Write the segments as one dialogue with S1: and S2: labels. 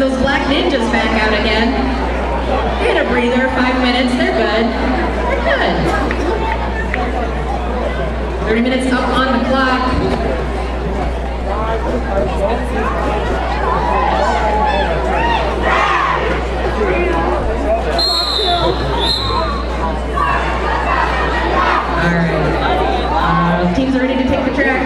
S1: And those black ninjas back out again. They had a breather, 5 minutes, they're good. They're good. 30 minutes up on the clock. All right. Teams are ready to take the track.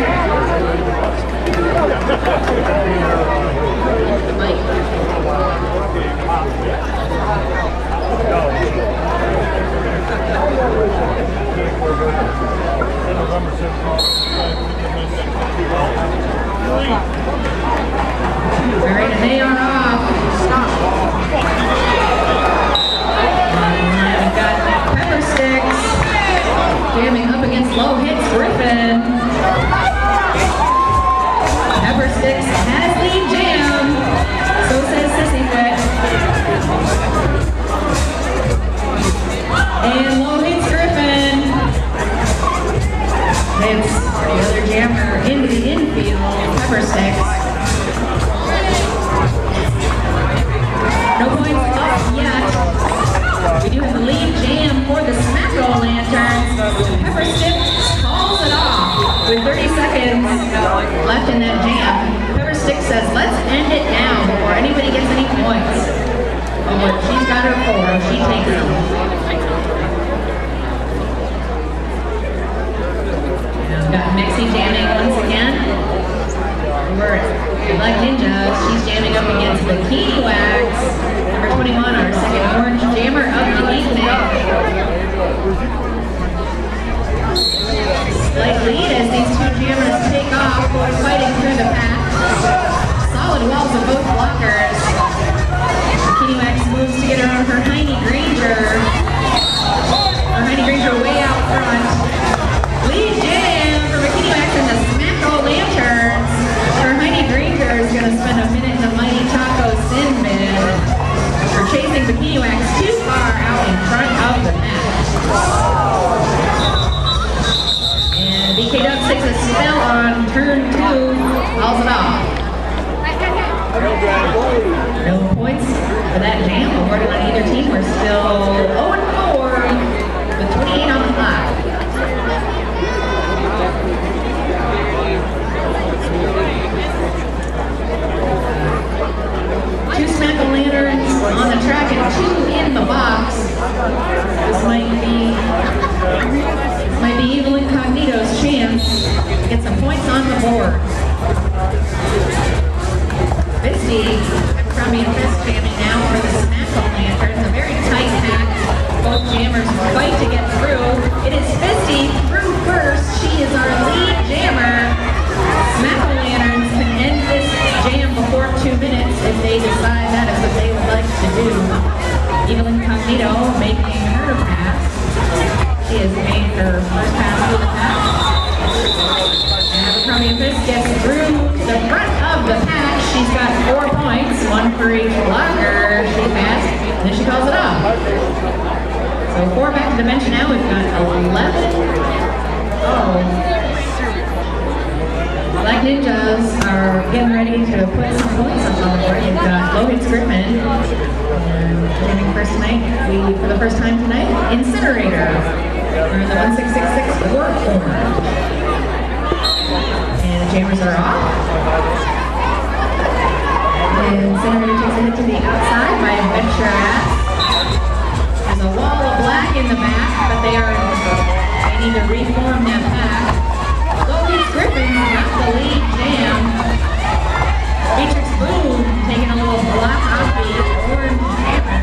S1: All right, and they are off. Stop. We've got Pepper Sticks jamming up against Low Hits Griffin. Pepper Sticks has lead jam. So says Sissy Wet. And Low Hits Griffin hits the other jammer into the infield. Pepper Sticks. No points up yet. We do have the lead jam for the Smackle Lanterns. Pepper Sticks calls it off with 30 seconds left in that jam. Pepper Sticks says, let's end it now before anybody gets any points. Oh, look, she's got her 4. She takes them. And we've got Mexi jamming once again. We're Black Ninja. She's jamming up against Bikini Wax. Number 21, our second orange jammer of the evening. Slight lead as these two jammers take off, fighting through the pack. Solid walls of both blockers. Bikini Wax moves to get her on her Heine Granger. Her Heine Granger way out front. Lead jam for Bikini Wax and the Smackle Lanterns. Her Heine Granger is going to spend a minute in the Mighty Taco Sinbad. We're chasing Bikini Wax too far out in front of the match. And BK Duck takes a spell on turn 2, calls it off. No points for that jam awarded on either team. We're still 0-4 with 28 on the clock. Two Smackle Lanterns on the track and 2 in the box. This might be Evil Incognito's chance to get some points on the board. Fisty, Crummy and Fist jamming now for the Smackle Lanterns. A very tight pack. Both jammers fight to get through. It is Fisty through first. She is our lead jammer. Smackle Lanterns can end this jam before 2 minutes if they decide that is what they would like to do. Evil Incognito making her pass. She has made her first pass through the pack. And Crummy and Fist gets through to the front of the pack. She's got 4 points, 1 for each blocker. She passed, and then she calls it off. So 4 back to the bench now. We've got 11. Black Ninjas are getting ready to put some points on the board. You've got Low Hits Griffin, and jamming first tonight, for the first time tonight, Incinerator, or the 1666 War Corn. And the jammers are off. And Incinerator takes a hit to the outside by Adventure-Ass. There's a wall of black in the back, but they need to reform that pack. Low Hits Griffin got the lead jam. Matrix Boom taking a little block off the orange jammer.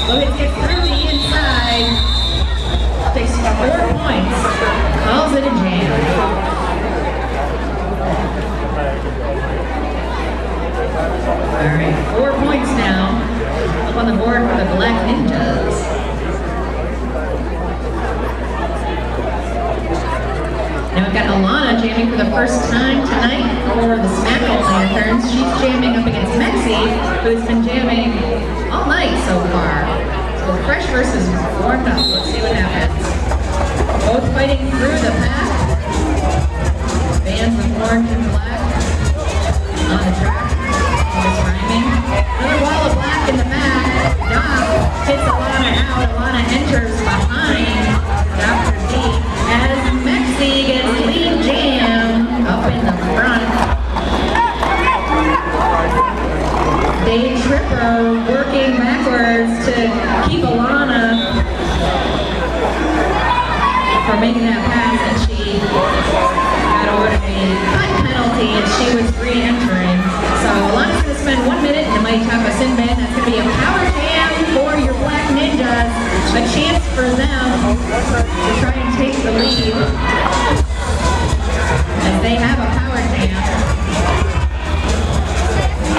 S1: Low Hits gets through the inside. Takes 4 points. Calls it a jam. Alright, 4 points now. Up on the board for the Black Ninjas. Now we've got Alana jamming for the first time tonight for the Smackle Lanterns. She's jamming up against Mexi, who's been jamming all night so far. So fresh versus warmed up. Let's see what happens. Both fighting through the pack. Bands of orange and black on the track. keep Alana from making that pass, and she got awarded a cut penalty, and she was re-entering. So Alana's going to spend 1 minute in the Mighty Taco Sin Bin. That's going to be a power jam for your Black Ninjas. A chance for them to try and take the lead as they have a power jam.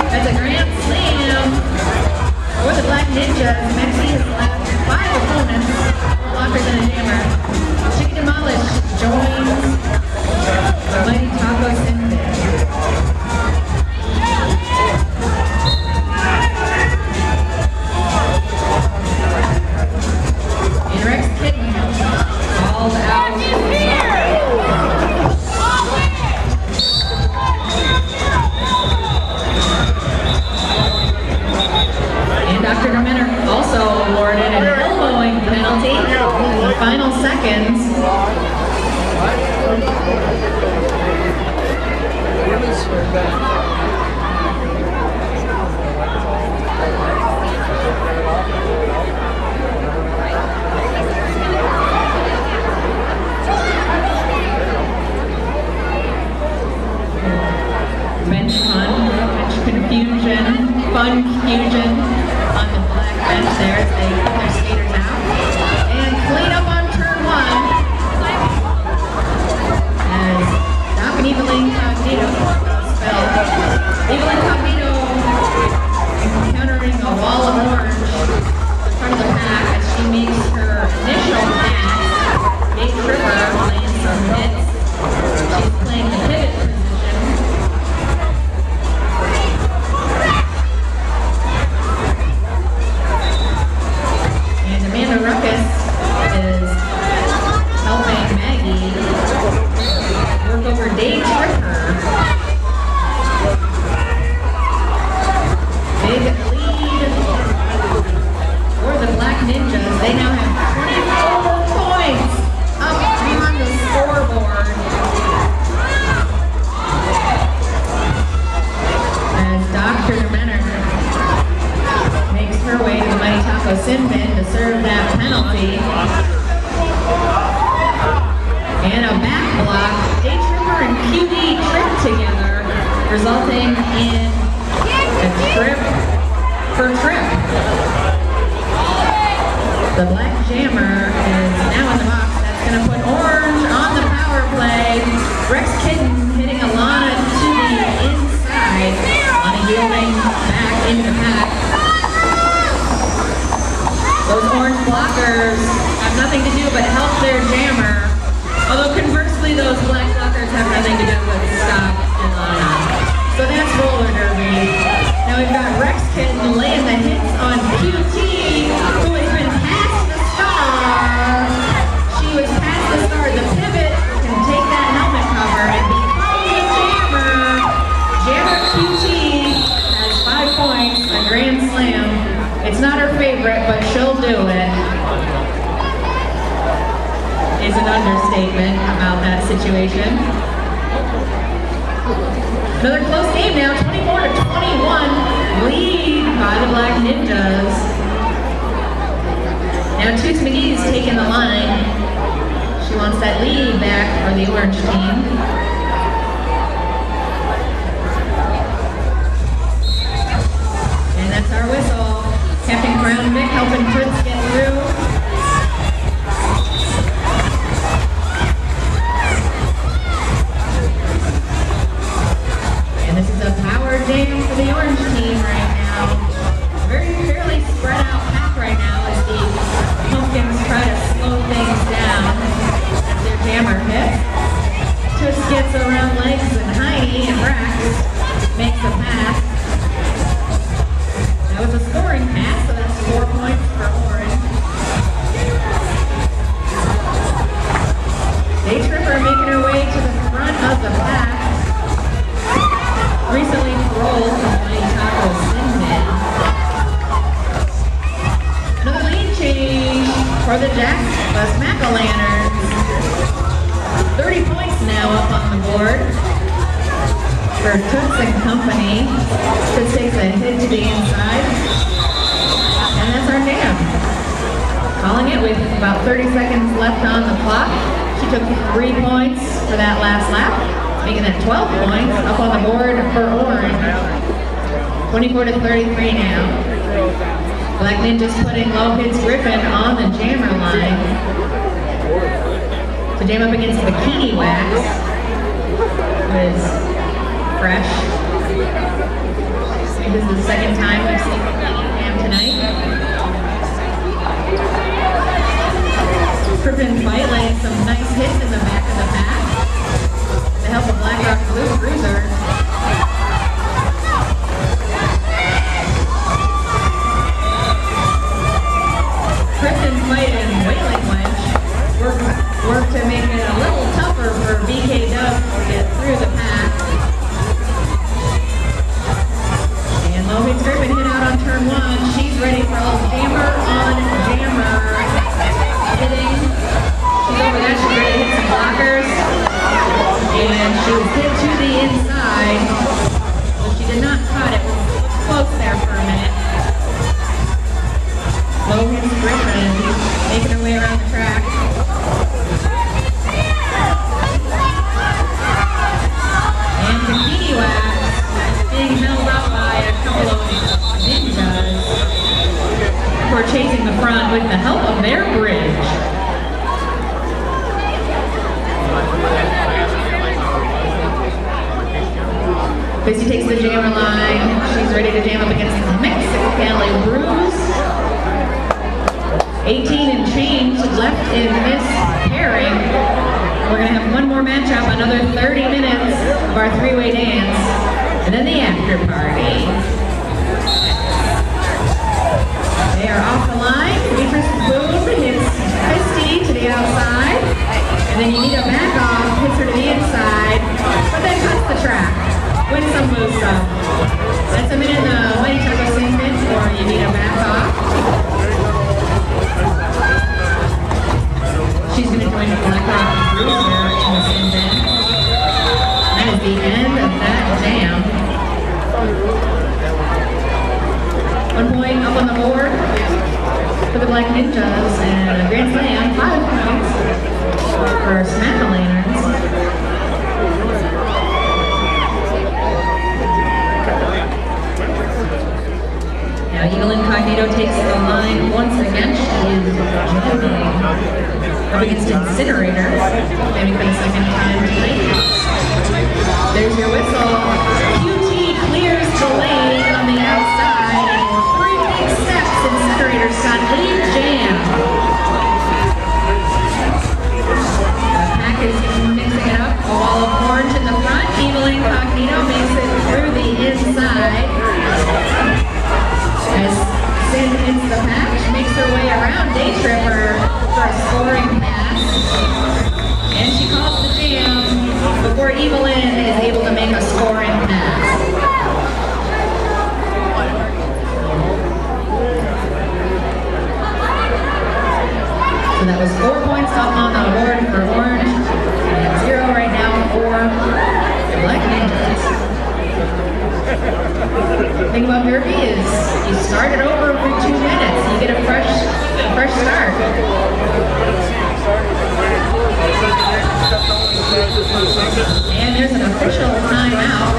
S1: That's a grand slam for the Black Ninjas. Maxie has left 5 opponents, 4 blockers and a jammer. Chicken Demolish joins the Mighty Taco Sin Bin. And Rex Kitten called out. And Dr. Normanner also awarded an elbowing penalty in the final seconds. Bench fun, bench confusion, fun confusion on the black bench there as they put their skaters out. And clean up on turn 1 as Doc and Evelyn Cognito spell. Evelyn Cognito encountering a wall of orange in front of the pack as she makes her initial pass. Big Tripper lands some hits. She's playing the pivot position. Amanda Ruckus is helping Maggie work over Dave Tripper. Big lead for the Black Ninjas. They now have 24 points up on the scoreboard. As Dr. Menner makes her way to the Mighty Taco Sin Bin to serve that penalty. And a back block. Day Tripper and QD trip together, resulting in a trip for Trip. The Black Jammer is now in the box. That's going to put Orange on the power play. Rex Kitten hitting Alana to the inside. Alana yielding back into the pack. Those orange blockers have nothing to do but help their jammer. Although conversely, those black blockers have nothing to do with stop and Lana. So that's roller derby. Now we've got Rex Kitten laying the hits on QT, who has been past the star. She was past the star. The pivot can take that helmet cover and become the jammer. Jammer QT has 5 points, a grand slam. It's not her favorite, but she'll do it. Is an understatement about that situation. Another close game now, 24-21, lead by the Black Ninjas. Now Toots McGee's taking the line. She wants that lead back for the orange team. And that's our whistle. Captain Crown Vic helping Fritz get through. And this is a power jam for the orange team right now. Very fairly spread out pack right now as the pumpkins try to slow things down as their jammer hits. Just gets around legs and Heidi and Brax makes a pass. That was a scoring pass, so that's 4 points for Orange. Day Tripper making her way to the front of the pack. Recently paroled from Mighty Taco Sin Bin. Another lead change for the Smack-O-Lanterns. 30 points now up on the board for Toots and Company. Toots takes a hit to the inside. And that's our jam. Calling it with about 30 seconds left on the clock. She took 3 points for that last lap, making that 12 points up on the board for Orange. 24-33 now. Black Ninja's putting Lopez Griffin on the jammer line to jam up against Bikini Wax, who is fresh. This is the second time we've seen Bikini Cam tonight. Griffin fight laying some nice hits in the back of the pack with the help of Black Rock Blue Cruiser. Griffin fighting Wailing Wench work to make it a little tougher for BK Dub to get through the pack. And Logan's Griffin hit out on turn 1. She's ready for a little jammer on jammer. Hitting. She's over there. She's ready to hit some blockers. And she was hit to the inside. So she did not cut it. It was close there for a minute. Logan's Griffin making her way around the track. And Bikini Wax being held up by a couple of ninjas who are chasing the front with the help of their bridge. Busy takes the jammer line. She's ready to jam up against the Mexicali Bruise. 18 and change left in this pairing. We're going to have one more matchup, another 30 minutes of our three-way dance, and then the after party. They are off the line. Beatrice Boone hits Christy to the outside, and then you need a back off, hits her to the inside, but then cuts the track. Win some, lose some. That's a minute in the white turbo segment, or you need a back off. She's going to join the Black Rock Cruiser in the same bin. That is the end of that jam. 1 point up on the board for the Black Ninjas, and a grand slam, 5 points for Smack-A-Lanterns. Now Eagle Incognito takes the line once again. She is jamming up against Incinerator, jamming for the second time tonight. There's your whistle. QT clears the lane on the outside, and 3 big steps. Incinerator's got lead jam. The pack is mixing it up. A wall of orange in the front. Eagle Incognito makes it through the inside. As Sin hits the pack, she makes her way around Day Tripper for a scoring pass. And she calls the jam before Evelyn is able to make a scoring pass. So that was 4 points up on the board for Orange, and 0 right now for the Black Ninjas. The thing about Derby is you start it over for 2 minutes. You get a fresh start. And there's an official timeout.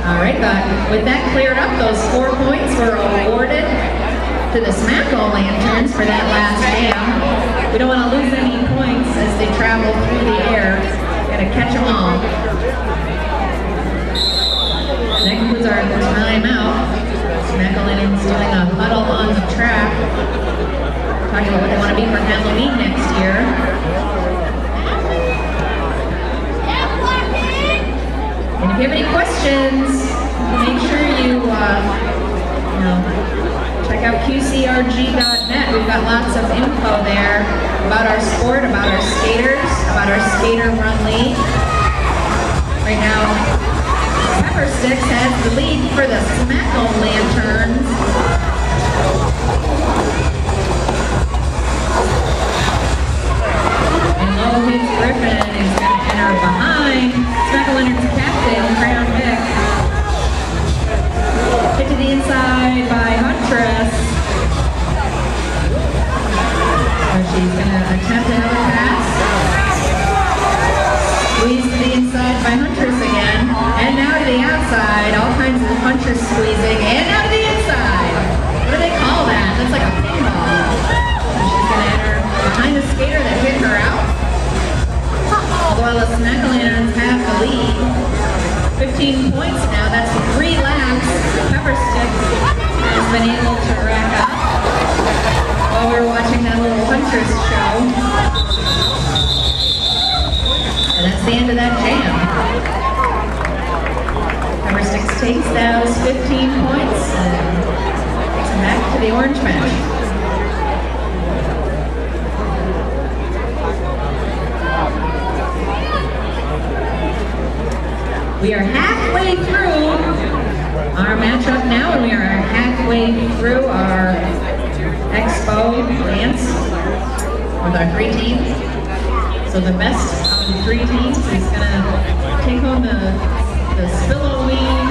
S1: All right, with that cleared up, those 4 points were awarded to the Smack-A-Lanterns for that last jam. We don't want to lose any points as they travel through the air. Got to catch them all. That concludes our timeout. Smack-A-Lanterns doing a huddle on the track, talking about what they want to be for Halloween next year. And if you have any questions, make sure you check out QCRG.net. We've got lots of info there about our sport, about our skaters, about our skater run league. Right now, Pepper Sticks has the lead for the Smack-A-Lanterns. hits Griffin is going to enter behind. Smackle Leonard's captain, Crown Vic. Hit to the inside by Huntress. So she's going to attempt another pass. Squeeze to the inside by Huntress again. And now to the outside. All kinds of Huntress squeezing. And now to the inside. What do they call that? That's like a pinball. So she's going to enter behind the skater that hit her out. While the Smackle Lanterns have the lead. 15 points now. That's 3 laps. Pepper Stick has been able to rack up while we were watching that little Huntress show. And that's the end of that jam. Pepper Stick takes those 15 points and takes them back to the orange bench. We are halfway through our matchup now, and we are halfway through our Expo dance with our 3 teams. So the best of the 3 teams is going to take home the Spilloween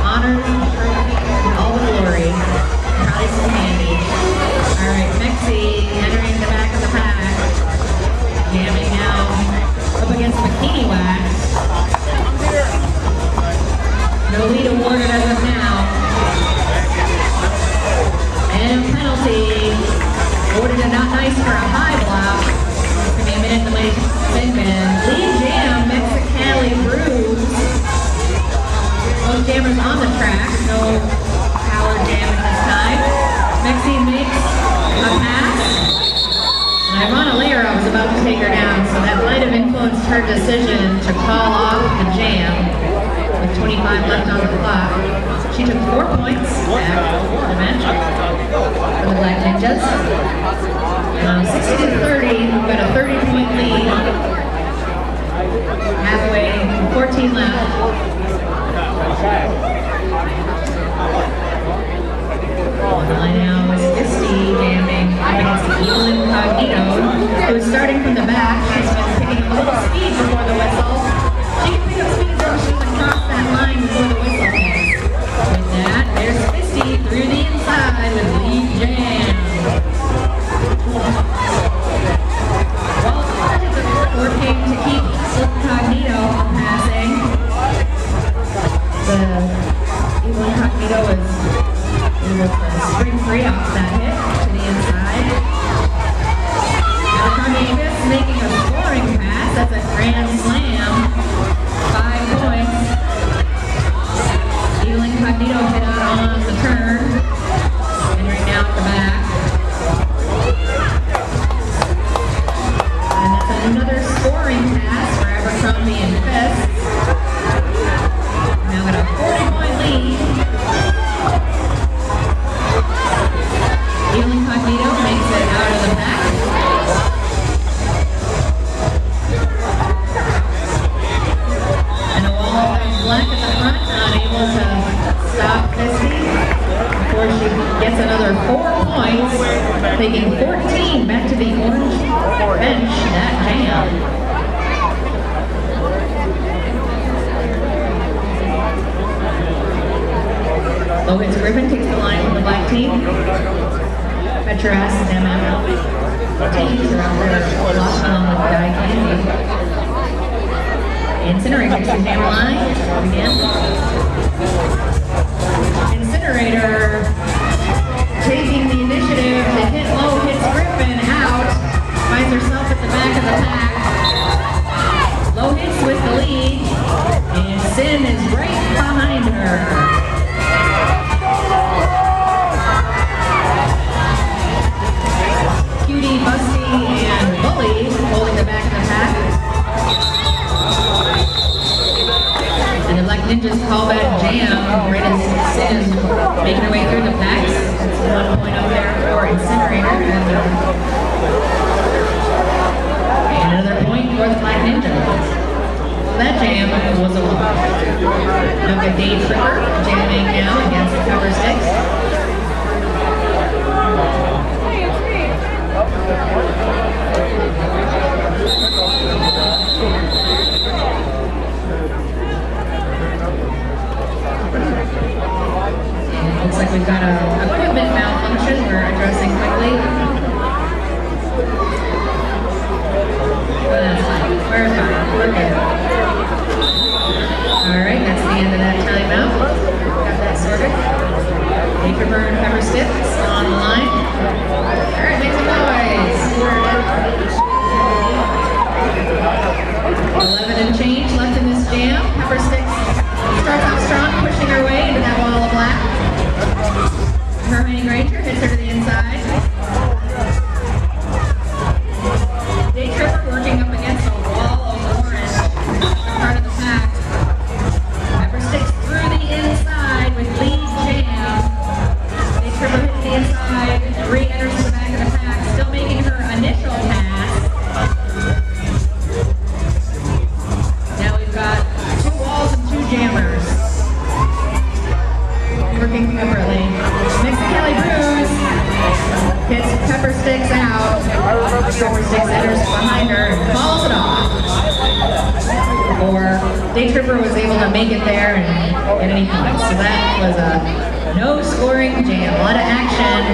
S1: honors trophy and all the glory. Probably some candy. All right, Mexi entering the back of the pack, jamming now up against Bikini Wax. No lead awarded as of now. And a penalty. Awarded a not nice for a high block. It's going to be a minute in the late segment. Lead jam, Mexicali Brews. Both jammers on the track. No power jam at this time. Mexi makes a pass. And Ivana Lair, I was about to take her down, so that might have influenced her decision to call off the jam. With 25 left on the clock. She took 4 points back for the match for the Black Ninjas. 60-30, we've got a 30-point lead. Halfway, 14 left. On the line now is Misty jamming up against the Evil Incognito, who is starting from the back. She's been picking up a little speed before the whistle. She can pick up speed though she can cross that line before the whistle hits. With that, there's Misty through the inside with lead jam. Well, working to keep Incognito from passing. The Evil Incognito is able to spring free off that hit to the inside. Now Fist making a scoring pass. That's a grand slam. 5 points. Evil Incognito hit out on the turn. Entering now at the back. And that's another scoring pass for Abercrombie and Fist. Now got a 40-point lead. Evil Incognito makes it out of the back. And a wall of black at the front, unable to stop Misty before she gets another 4 points, taking 14 back to the orange bench. That jam. Low hits Griffin takes the line from the black team. Petras and MML teams are out there lost along with Guy Candy. Incinerator takes the jam line again. Incinerator taking the initiative to hit low, hits Griffin out, finds herself at the back of the pack. Low hits with the lead, and Sin is right behind her. Cutie, Busty, and Bully holding the back of the pack. And the Black Ninjas call that jam right as Sin is making her way through the packs. That's 1 point up there for Incinerator. And another point for the Black Ninjas. That jam was a loss. Now the Dave Tripper jamming now against the cover 6. Looks like we've got a equipment malfunction we're addressing quickly. But that's fine. We're fine. We're good. Alright, that's the end of that timeout. Got that sorted. Paper and pepper sticks on the line. Alright, make some noise. 11 and change left in this jam. Pepper sticks starts off strong, pushing her way into that wall of black. Hermione Granger hits her to the inside. Day Tripper working up against a wall of orange, part of the pack. Pepper sticks through the inside with lead jam. Day Tripper hits the inside, re-enters to the back of the pack, still making her initial pass. Now we've got 2 walls and 2 jammers. Working separately. Kelly Bruce hits Pepper Sticks out. Pepper Sticks enters behind her and falls it off. Or Day Tripper was able to make it there and get any points. So that was a no scoring jam. A lot of action.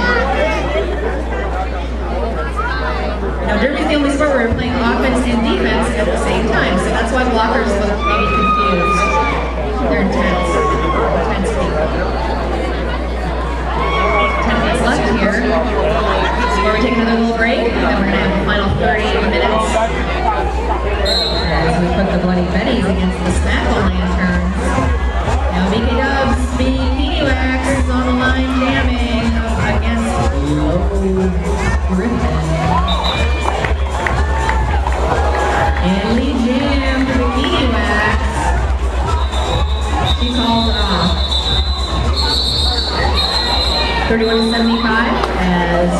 S1: Now Derby's the only sport where we're playing offense and defense at the same time. So that's why blockers look maybe confused. They're intense. Intense people. 10 minutes left here. So we're taking another little break, and then we're going to have the final 30 minutes as we put the Bloody Betties against the Snackle Lanterns. Now BK Dubs, Bikini Wax is on the line jamming up against Low Griffin. And lead jam to Bikini Wax. She calls it off. 31-75 as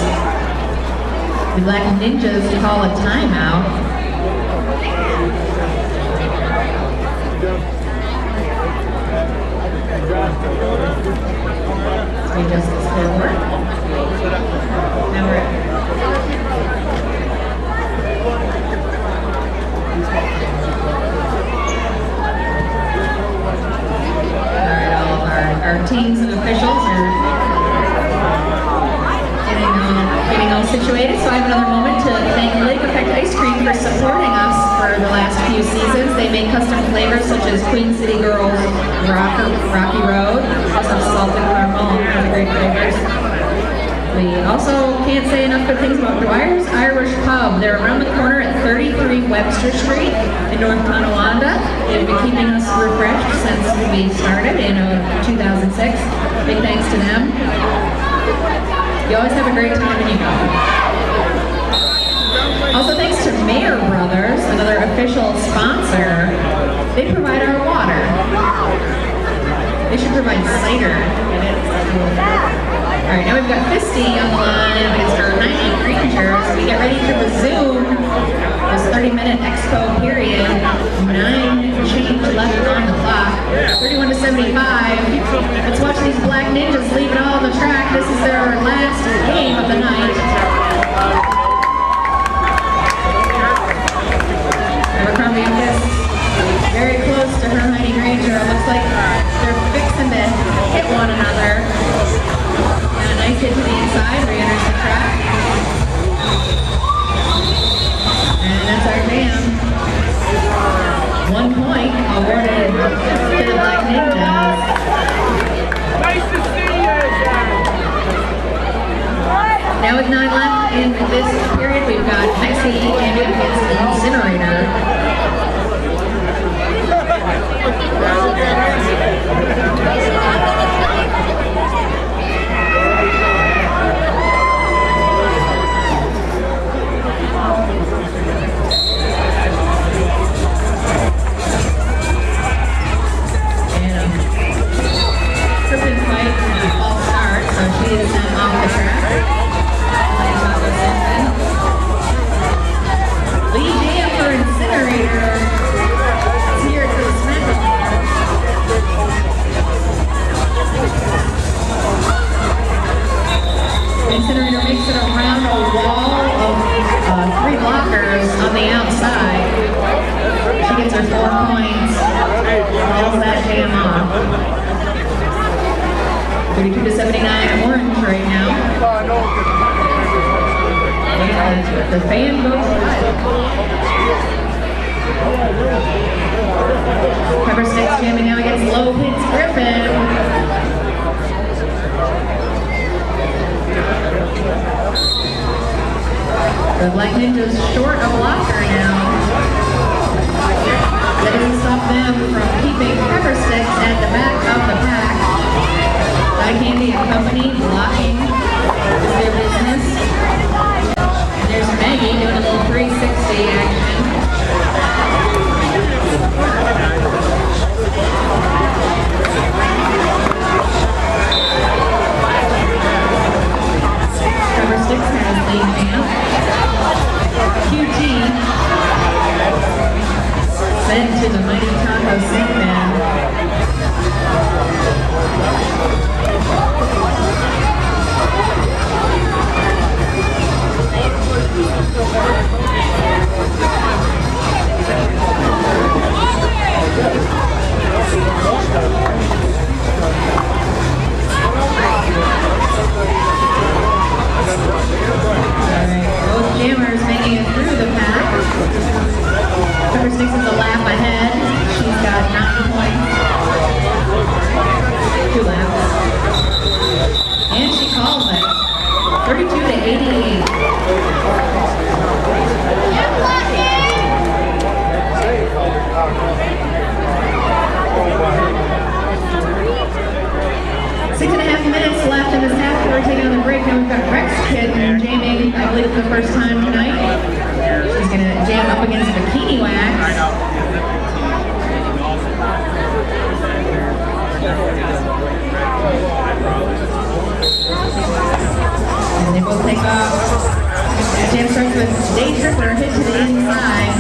S1: the Black Ninjas call a timeout. Let's adjust the scoreboard. Now we're at Alright, all of our teams and officials are getting all situated, so I have another moment to thank Lake Effect Ice Cream for supporting us for the last few seasons. They make custom flavors such as Queen City Girls, Rocky Road, also salted caramel, and other great flavors. We also can't say enough good things about Dwyer's Irish Pub. They're around the corner at 33 Webster Street in North Tonawanda. They've been keeping us refreshed since we started in 2006. Big thanks to them. You always have a great time when you go. Also thanks to Mayer Brothers, another official sponsor. They provide our water. They should provide cider. Alright, now we've got Fisty on the line against our 90 Rangers. We get ready to resume this 30-minute Expo period. 9 change left on the clock. 31-75. Let's watch these Black Ninjas leave it all on the track. This is their last game of the night. Abercrombie very close to her Heidi Granger. It looks like they're fixing to hit one another. And a nice hit to the inside, re-enters the track. And that's our jam. 1 point awarded to the Black Ninjas.
S2: Nice to see you,
S1: Now with 9 left in this period, we've got Mexi jamming against the Incinerator. Kristen fight and a false start, so she is sent off the track. Lee Jam for Incinerator. It's here to the Snackle. 32 to 79, orange right now. And the fan goes live. Pepper Sticks jamming now against Low Hits Griffin. The Black Ninja's short a blocker now. That doesn't stop them from keeping Pepper Sticks at the back of the pack. Eye Candy and Company blocking their business. And there's Maggie doing a little 360 action. Pepper Sticks has lead champ. QT sent to the Mighty Taco Singman. Both jammers making it through the pack. Pepper Sticks is a lap ahead. She's got 9 points. 2 laps. And she calls it. 32 to 88. 6.5 minutes left in this half. We're taking another break, and we've got Rex Kid jamming, I believe, for the first time tonight. She's going to jam up against Bikini Wax. And they both take off. That jam starts with Day Tripper, hit to the inside.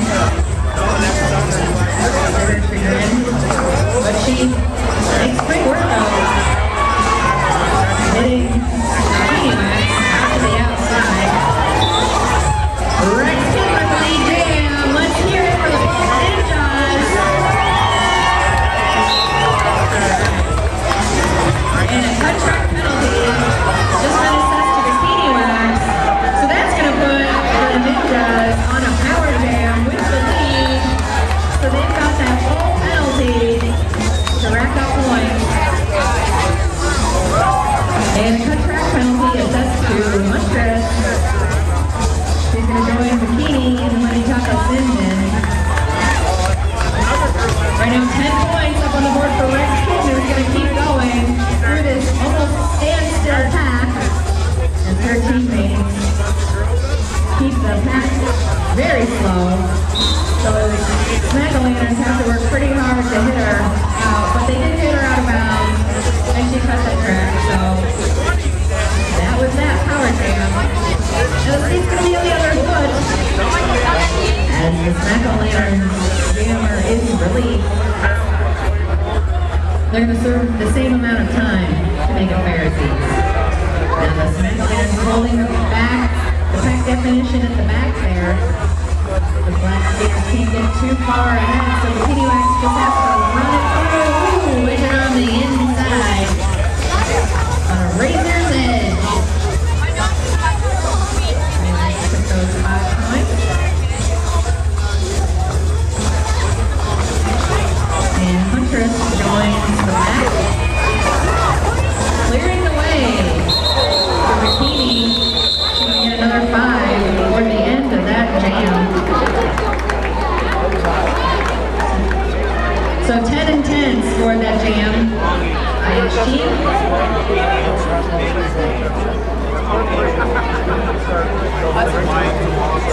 S1: But she makes great work of hitting Bikini Wax out to the outside. Rex Kid with the lead jam. Let's hear it for the Ninjas. And a cut track penalty just been assessed to Bikini Wax. So that's going to put the Ninjas on a power jam with the lead. So they've got that full penalty to rack up points. And a cut track penalty assessed to Montress. She's going to join Bikini in the Money Taco Sinman. Right now 10 points up on the board for Rex Kid, who's going to keep going through this almost standstill pack. And her teammates keep the pack very slow. So Smack-A-Lanterns have to work pretty hard to hit her out, but they did hit her out of bounds, and she cut the track. So that was that power jam. And the seat's going to be on the other foot. As the Smack-A-Lanterns jammer is released. They're going to serve the same amount of time to make a fair seat. Now the Smack-A-Lanterns holding the pack definition at the back there. The black skater can't get too far ahead, so the Bikini Wax just has to run it through. With it on the inside. On a razor's edge. And took those 5 points. And Huntress joins the back. Clearing the way for Bikini. She's going to get another 5 before the end of that jam. So 10 and 10 for that jam. IHG.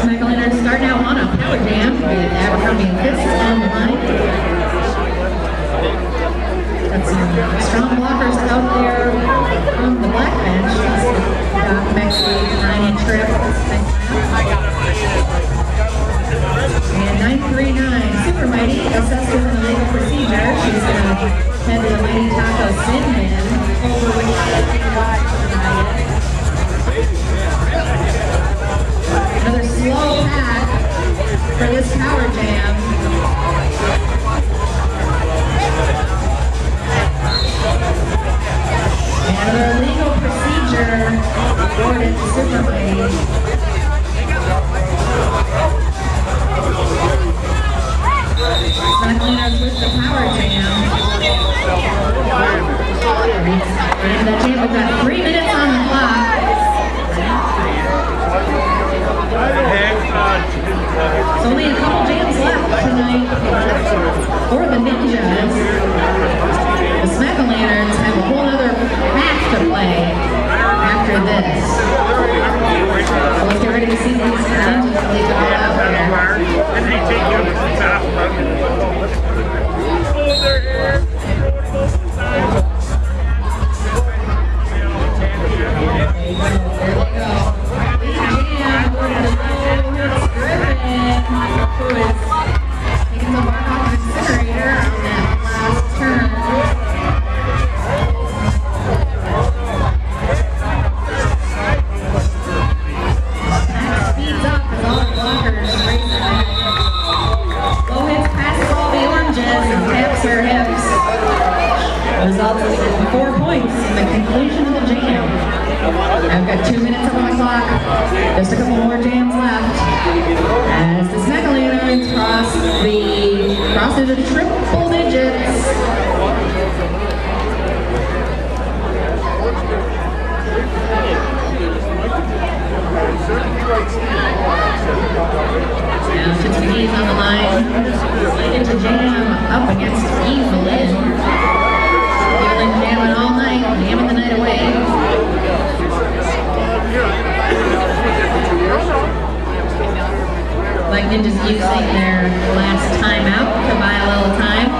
S1: Smack-A-Lanterns start now on a power jam with Abercrombie and Fitz on the line. Got some strong blockers out there on the black bench. Doc Mexley, Ryan Tripp. And 939, Super Mighty, assessed with an illegal procedure. She's going to head to the Mighty Taco Sinman, over which another slow pack for this power jam. And their legal procedure awarded to Supermighty. Smackliners with the power jam. And that jam, we've got 3 minutes on the clock. There's only a couple jams left tonight for the Ninjas. The Smackliners have a whole other half to play after this. So let's get ready to see these Ninjas leave it all out there.
S2: And they take you to the top. Hold their hair.
S1: Who is taking the mark off the incinerator on that last turn. Max speeds up as all the blockers race ahead. Low hits passes all the oranges and taps her hips. Results in 4 points in the conclusion of the jam. I've got 2 minutes up on the clock. Just a couple more jams left. As the Smackliners cross into triple digits. Now Chits McGee's on the line. Into jam up against Evelyn. Evelyn jamming all night, jamming the night away. Like Ninjas using their last time out to buy a little time.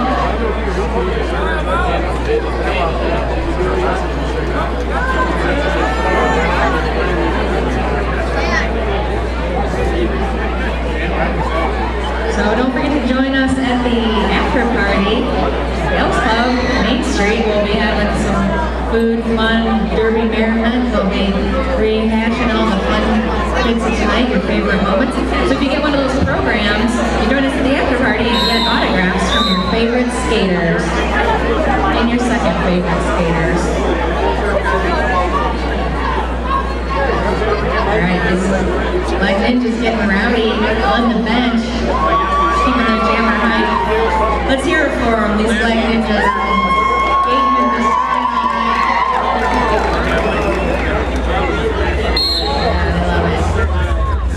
S1: So don't forget to join us at the after party. Elks Club, Main Street, we'll be having some food, fun, derby merriment. They'll be rehashing all the fun things of tonight, your favorite moments. So if you get one of those programs, you join us at the after party and get autographs from your favorite skaters and your second favorite skaters. Alright, this is like Ninjas getting rowdy on the bench, keeping their jammer high. Let's hear it for them, these Black Ninjas.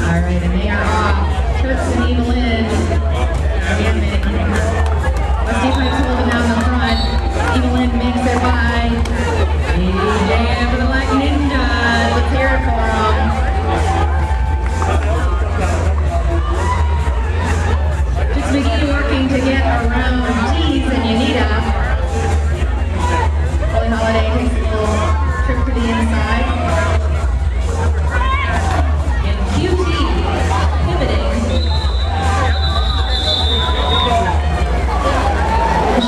S1: Alright, and they are off. Toots and Evelyn. Rusty Pipes holding down the front. Evelyn makes it by. DJ for the Black Ninjas. Let's hear it for them. Chits McGee working to get around Tees and Yanita. Holly Holiday takes a little trip to the inside.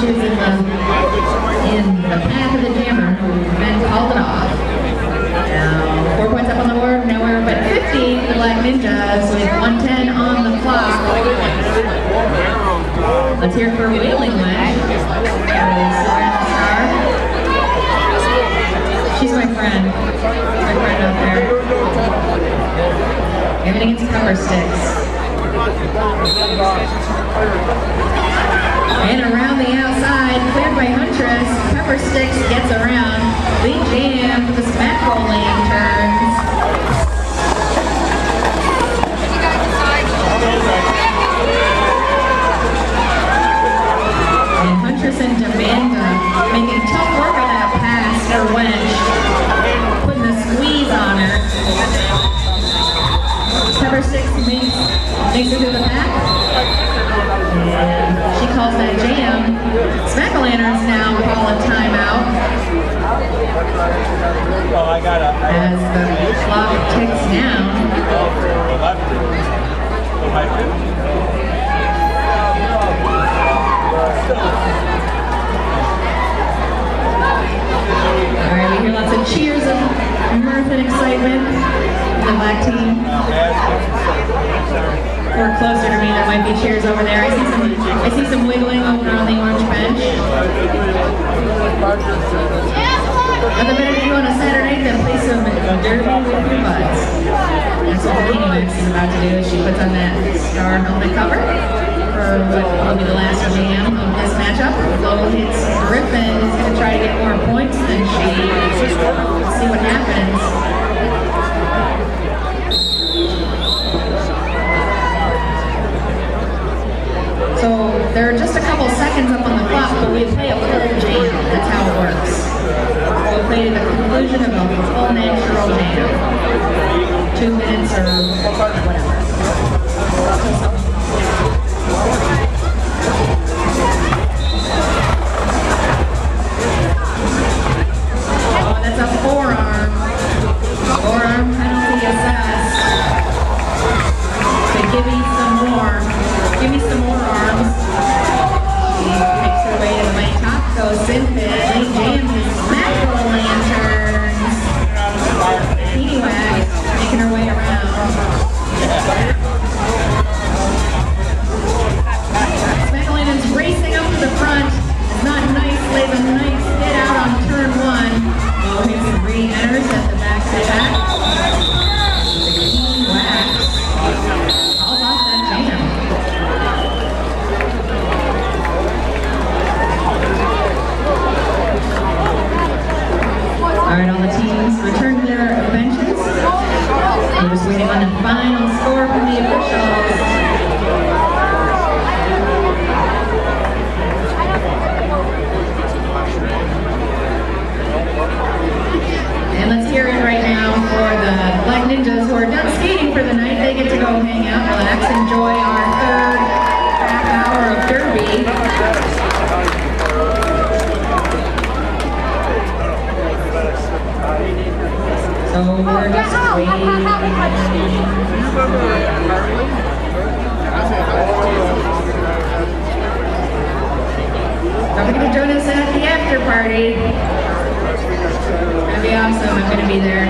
S1: She's in the path of the jammer who's been called it off. Now, 4 points up on the board. Now we're up at 50 for the Black Ninjas with 1:10 on the clock. Let's hear it for Wailing Wish. She's my friend. My friend out there. Everything gets cover sticks. And around the outside, cleared by Huntress. Pepper Sticks gets around. Lead jam for the Smack Roll Lanterns. And Huntress and Demanda making tough work of that pass for Wench. Putting the squeeze on her. Pepper Sticks makes it to the back. And she calls that jam. Smack-a-lanterns now call a timeout. As the clock ticks down. Alright, we hear lots of cheers and mirth and excitement from the Black team. Or closer to me, there might be cheers over there. I see some wiggling over on the orange bench. Another minute to go derby with your butts. That's what the Wax is about to do. She puts on that star helmet cover for what will be the last jam of this matchup. Flo hits Griffin, is going to try to get more points than she. Let's see what happens. So there are just a couple seconds up on the clock, but we play a full jam. That's how it works. We'll play to the conclusion of a full natural jam. 2 minutes or whatever. Oh, that's a forearm. Forearm penalty assessed. So give me some more. Give me some more arms. She makes her way to the main top. Goes Sinfit. Late jams his jack-o'-lanterns. Wax making her way around. Smack-o'-lantern's racing up to the front. It's not nice. Lays a nice hit out on turn 1. Oh, here's re-enters at the back of the back. Wax. All about that jam. All right, all the teams return to their benches. We're just waiting on the final score from the officials. And let's hear it right now for the Black Ninjas who are done skating for the night. They get to go hang out, relax, enjoy our third half hour of derby. So we're just waiting. Don't forget to join us at the after party. It's gonna be awesome. I'm gonna be there.